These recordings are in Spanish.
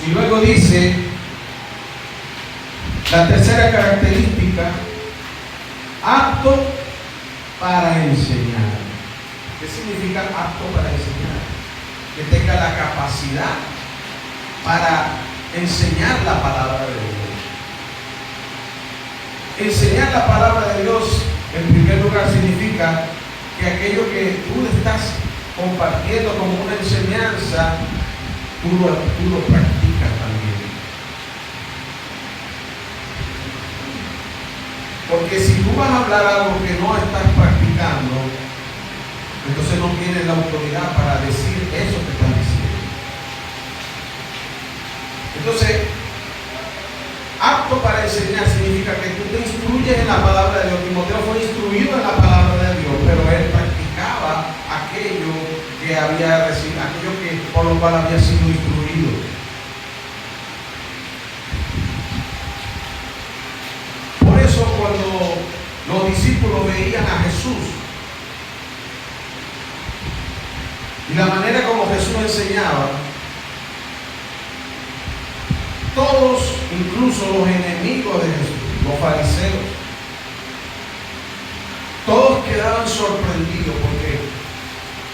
Y luego dice, la tercera característica, apto para enseñar. ¿Qué significa apto para enseñar? Que tenga la capacidad para enseñar la palabra de Dios. Enseñar la palabra de Dios, en primer lugar, significa que aquello que tú estás compartiendo como una enseñanza, tú lo practicas también. Porque si tú vas a hablar algo que no estás practicando, entonces no tienes la autoridad para decir eso que estás diciendo. Entonces, apto para enseñar significa que tú te instruyes en la palabra de Dios. Timoteo fue instruido en la palabra de Dios, pero él practicaba aquello que había recibido, aquello que por lo cual había sido instruido. Por eso cuando los discípulos veían a Jesús y la manera como Jesús enseñaba, todos, incluso los enemigos de Jesús, los fariseos, todos quedaban sorprendidos porque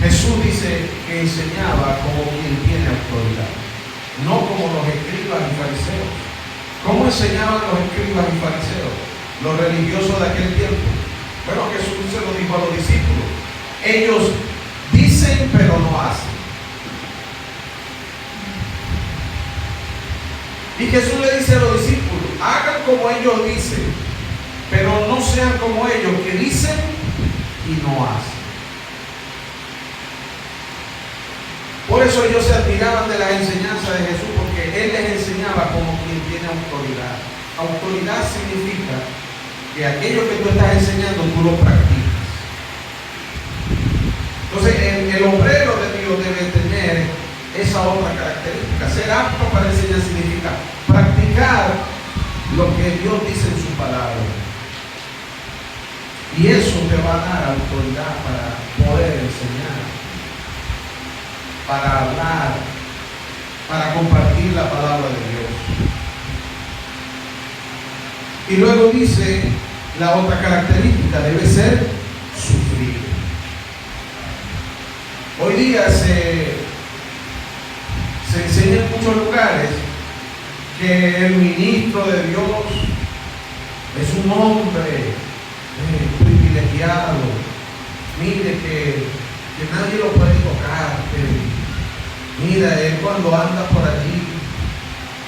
Jesús dice que enseñaba como quien tiene autoridad, no como los escribas y fariseos. ¿Cómo enseñaban los escribas y fariseos, los religiosos de aquel tiempo? Bueno, Jesús se lo dijo a los discípulos. Ellos dicen pero no hacen. Y Jesús le dice a los discípulos, hagan como ellos dicen, pero no sean como ellos, que dicen y no hacen. Por eso ellos se admiraban de la enseñanza de Jesús, porque Él les enseñaba como quien tiene autoridad. Autoridad significa que aquello que tú estás enseñando, tú lo practicas. Entonces, el obrero de Dios debe tener esa otra característica. Ser apto para enseñar significa practicar lo que Dios dice en su palabra. Y eso te va a dar autoridad para poder enseñar, para hablar, para compartir la palabra de Dios. Y luego dice la otra característica, debe ser sufrir. Hoy día se enseña en muchos lugares que el ministro de Dios es un hombre privilegiado. Mire que nadie lo puede tocar. Mira, él cuando anda por allí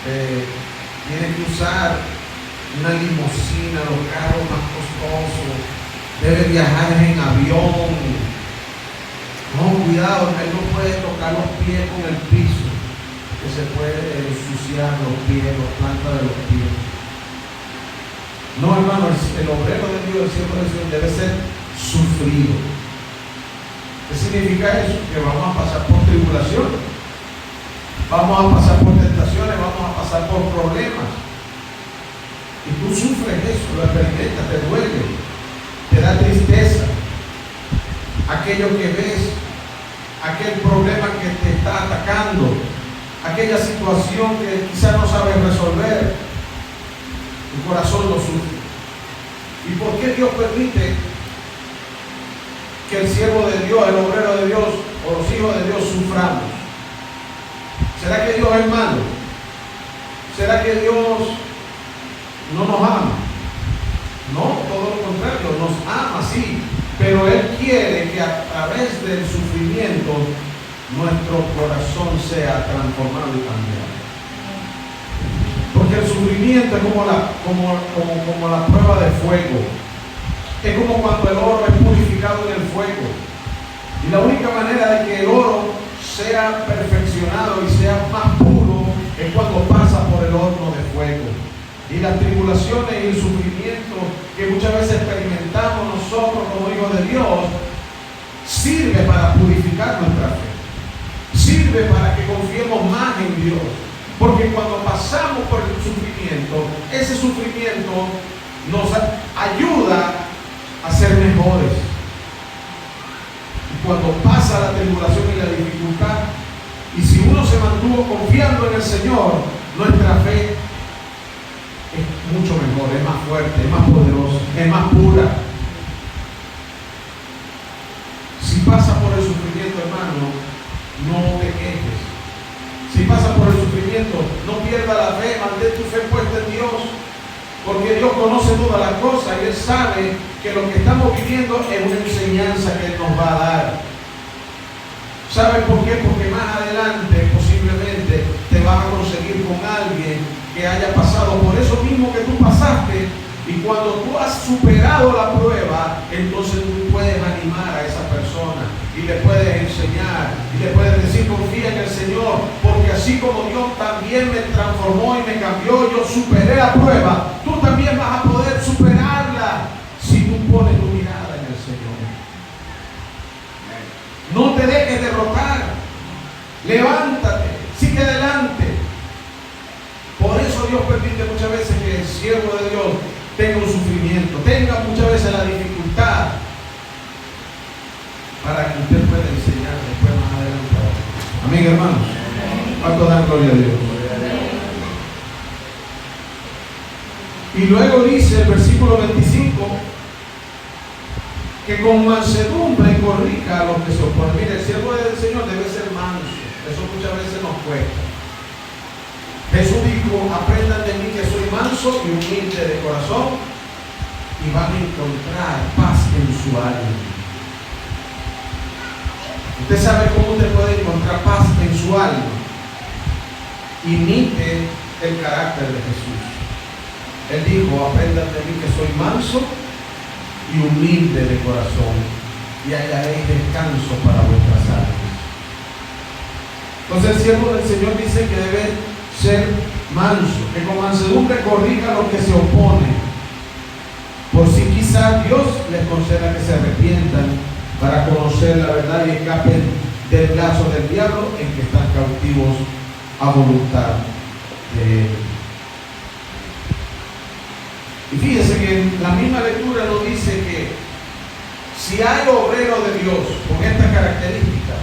tiene que usar una limusina, los carros más costosos, debe viajar en avión. No, cuidado, él no puede tocar los pies con el piso, que se puede ensuciar los pies, las plantas de los pies. No, hermano, el obrero de Dios, el siervo de Dios, debe ser sufrido. ¿Qué significa eso? Que vamos a pasar por tribulación, vamos a pasar por tentaciones, vamos a pasar por problemas. Y tú sufres eso, lo experimentas, te duele, te da tristeza. Aquello que ves, aquel problema que te está atacando, aquella situación que quizás no sabes resolver, tu corazón lo sufre. ¿Y por qué Dios permite que el siervo de Dios, el obrero de Dios o los hijos de Dios suframos? ¿Será que Dios es malo? ¿Será que Dios no nos ama? No, todo lo contrario, nos ama, sí, pero Él quiere que a través del sufrimiento nuestro corazón sea transformado y cambiado. Porque el sufrimiento es como la prueba de fuego. Es como cuando el oro es purificado en el fuego. Y la única manera de que el oro sea perfeccionado y sea más puro es cuando pasa por el horno de fuego. Y las tribulaciones y el sufrimiento que muchas veces experimentamos nosotros como hijos de Dios sirve para purificar nuestra fe, sirve para que confiemos más en Dios, porque cuando pasamos por el sufrimiento, ese sufrimiento nos ayuda a ser mejores. Y cuando pasa la tribulación y la dificultad, Y si uno se mantuvo confiando en el Señor, nuestra fe es mucho mejor, es más fuerte, es más poderosa, es más pura. Si pasa por el sufrimiento, hermano, no te quejes. Si pasa por el sufrimiento, no pierda la fe, mantén tu fe puesta en Dios. Porque Dios conoce todas las cosas y Él sabe que lo que estamos viviendo es una enseñanza que Él nos va a dar. ¿Sabe por qué? Porque más adelante posiblemente te vas a conseguir con alguien que haya pasado por eso mismo que tú pasaste, y cuando tú has superado la prueba, entonces tú puedes animar a esa persona y le puedes enseñar y le puedes decir: confía en el Señor, porque así como Dios también me transformó y me cambió, yo superé la prueba, tú también vas a poder superarla si tú pones tu mirada en el Señor. No te dejes derrotar, levántate, sigue adelante. Por eso Dios permite muchas veces que el siervo de Dios tenga un sufrimiento, tenga muchas veces la dificultad, para que usted pueda enseñar después más adelante. Amén, hermanos. ¿Cuánto dan gloria a Dios? Y luego dice el versículo 25 que con mansedumbre corrija a los que se oponen. Mire, el siervo del Señor debe ser manso. Eso muchas veces nos cuesta. Jesús dijo: aprendan de mí que soy manso y humilde de corazón, y van a encontrar paz en su alma. Usted sabe cómo usted puede encontrar paz en su alma. Imite el carácter de Jesús. Él dijo: aprendan de mí que soy manso y humilde de corazón, y hallaréis descanso para vuestras almas. Entonces el siervo del Señor dice que debe ser manso, que con mansedumbre corrija a los que se oponen, por si quizás Dios les conceda que se arrepientan, para conocer la verdad y escapen del lazo del diablo en que están cautivos a voluntad de Él. Y fíjese que en la misma lectura nos dice que si hay obrero de Dios con estas características,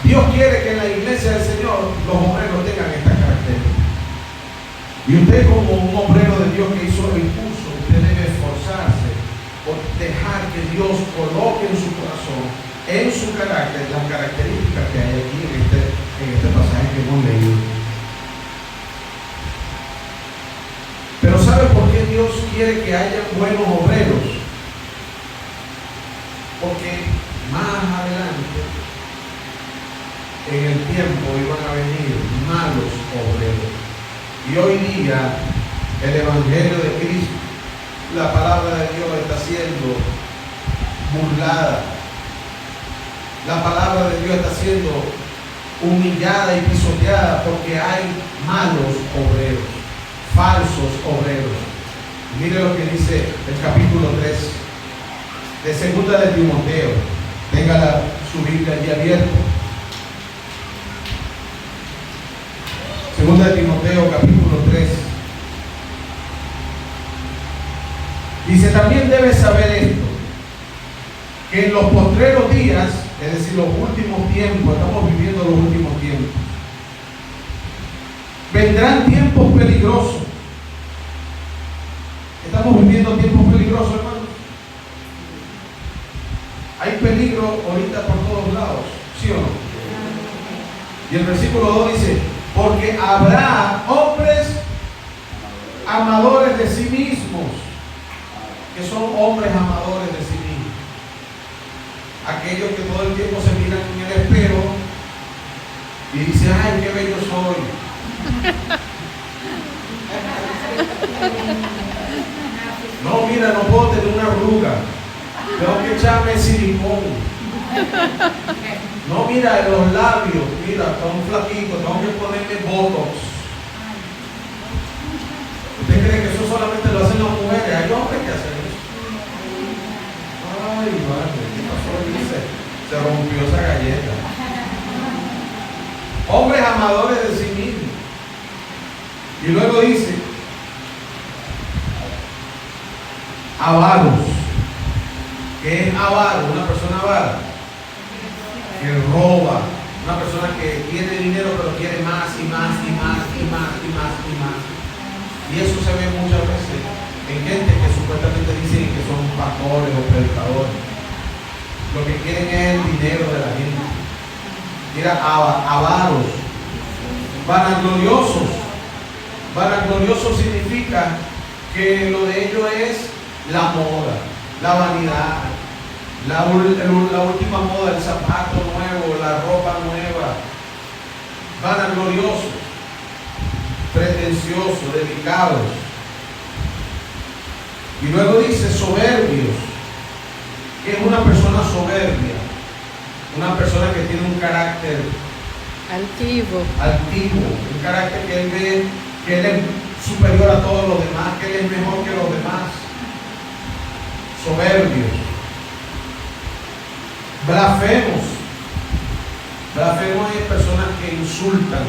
Dios quiere que en la iglesia del Señor los obreros tengan estas características. Y usted, como un obrero de Dios que hizo el curso, usted debe esforzarse por dejar que Dios coloque en su corazón, en su carácter, las características que hay aquí en este pasaje que hemos leído. Pero ¿sabe por qué Dios quiere que haya buenos obreros? Porque más adelante en el tiempo iban a venir malos obreros. Y hoy día el Evangelio de Cristo, la palabra de Dios, está siendo burlada. La palabra de Dios está siendo humillada y pisoteada porque hay malos obreros, falsos obreros. Mire lo que dice el capítulo 3 de segunda de Timoteo. Tenga su Biblia allí abierta. Segunda de Timoteo, capítulo 3. Dice: también debes saber esto, que en los postreros días, es decir, los últimos tiempos, estamos viviendo los últimos tiempos, vendrán tiempos peligrosos. Estamos viviendo tiempos peligrosos, hermanos. Hay peligro ahorita por todos lados, ¿sí o no? Y el versículo 2 dice: porque habrá hombres amadores de sí mismos, que son hombres amadores de sí mismos. Aquellos que todo el tiempo se miran en el espejo y dicen: ay, qué bello soy. No, mira, no puedo tener una arruga, tengo que echarme silicón. No, mira, en los labios, mira, está un flaquito, tengo que ponerme botox. ¿Usted cree que eso solamente lo hacen las mujeres? Hay hombres que hacen eso. Ay, madre, ¿qué pasó? Dice, se rompió esa galleta. Hombres amadores de sí mismos. Y luego dice: avaros. ¿Qué es avaro? Una persona avara que roba, Una persona que tiene dinero pero quiere más y más y más y más y más y más. Y eso se ve muchas veces en gente que supuestamente dicen que son pastores o predicadores. Lo que quieren es el dinero de la gente. Mira, avaros, vanagloriosos. Vanaglorioso significa que lo de ellos es la moda, la vanidad, la última moda, el zapato nuevo, la ropa nueva. Vanagloriosos, pretenciosos, delicados. Y luego dice soberbios. ¿Qué es una persona soberbia? Una persona que tiene un carácter altivo, un carácter que él ve que él es superior a todos los demás, que él es mejor que los demás. Soberbios. Blasfemos. Blasfemos es personas que insultan,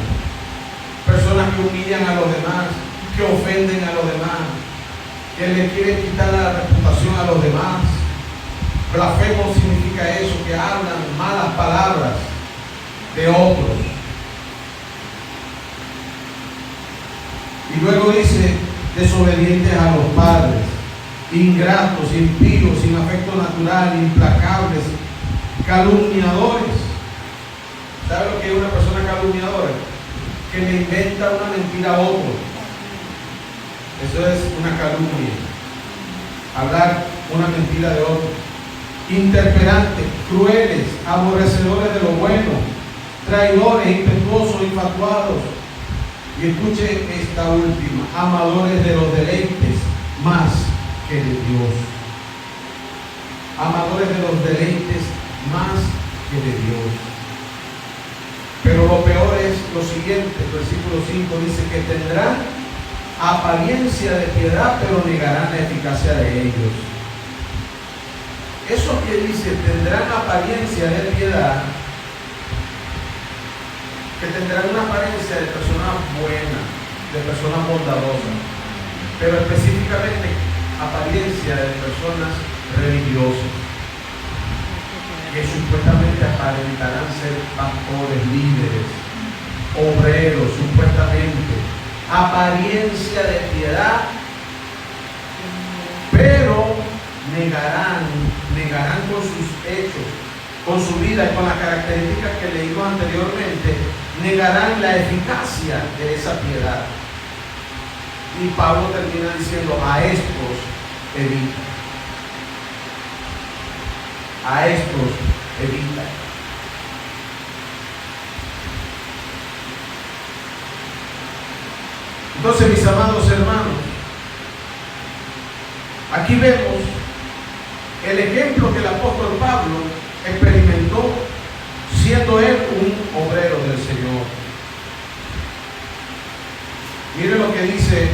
personas que humillan a los demás, que ofenden a los demás, que le quieren quitar la reputación a los demás. Blasfemo significa eso, que hablan malas palabras de otros. Y luego dice, desobedientes a los padres, ingratos, impíos, sin afecto natural, implacables, calumniadores. ¿Sabe lo que es una persona calumniadora? Que le inventa una mentira a otro. Eso es una calumnia. Hablar una mentira de otro. Interperantes, crueles, aborrecedores de lo bueno, traidores, impetuosos, infatuados. Y escuchen esta última, amadores de los deleites más que de Dios. Amadores de los deleites más que de Dios. Pero lo peor es lo siguiente, el versículo 5 dice que tendrán apariencia de piedad, pero negarán la eficacia de ellos. Eso que dice, tendrán apariencia de piedad, que tendrán una apariencia de personas buenas, de personas bondadosas, pero específicamente apariencia de personas religiosas, que supuestamente aparentarán ser pastores, líderes, obreros, supuestamente, apariencia de piedad, pero negarán con sus hechos, con su vida y con las características que leímos anteriormente, negarán la eficacia de esa piedad. Y Pablo termina diciendo, a estos evita. A estos evita. Entonces, mis amados hermanos, aquí vemos el ejemplo que el apóstol Pablo experimentó siendo él un obrero del Señor. Mire lo que dice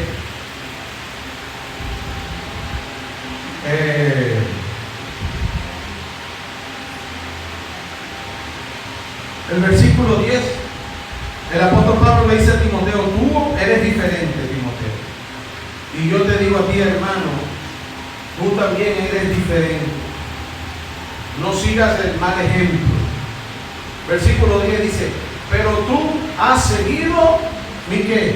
el versículo 10. El apóstol Pablo le dice a Timoteo, tú eres diferente, Timoteo. Y yo te digo a ti, hermano, tú también eres diferente. No sigas el mal ejemplo. Versículo 10 dice, pero tú has seguido mi ¿qué?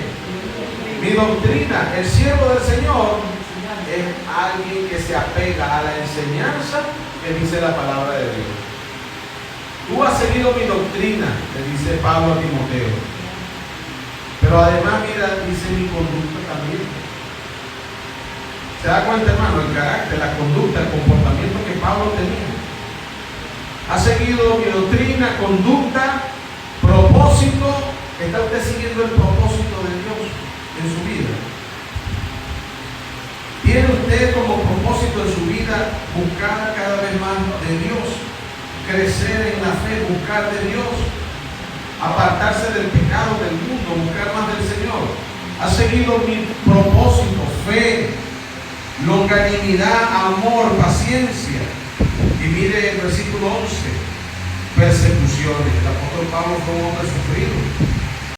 Mi doctrina. El siervo del Señor es alguien que se apega a la enseñanza que dice la palabra de Dios. Tú has seguido mi doctrina, le dice Pablo a Timoteo. Pero además, mira, dice mi conducta también. ¿Se da cuenta, hermano? El carácter, la conducta, el comportamiento que Pablo tenía. Ha seguido mi doctrina, conducta, propósito. ¿Está usted siguiendo el propósito de Dios en su vida? ¿Tiene usted como propósito en su vida buscar cada vez más de Dios? Crecer en la fe, buscar de Dios, apartarse del pecado del mundo, buscar más del Señor. Ha seguido mi propósito, fe, longanimidad, amor, paciencia. Y mire el versículo 11, persecuciones. El apóstol Pablo fue un hombre sufrido.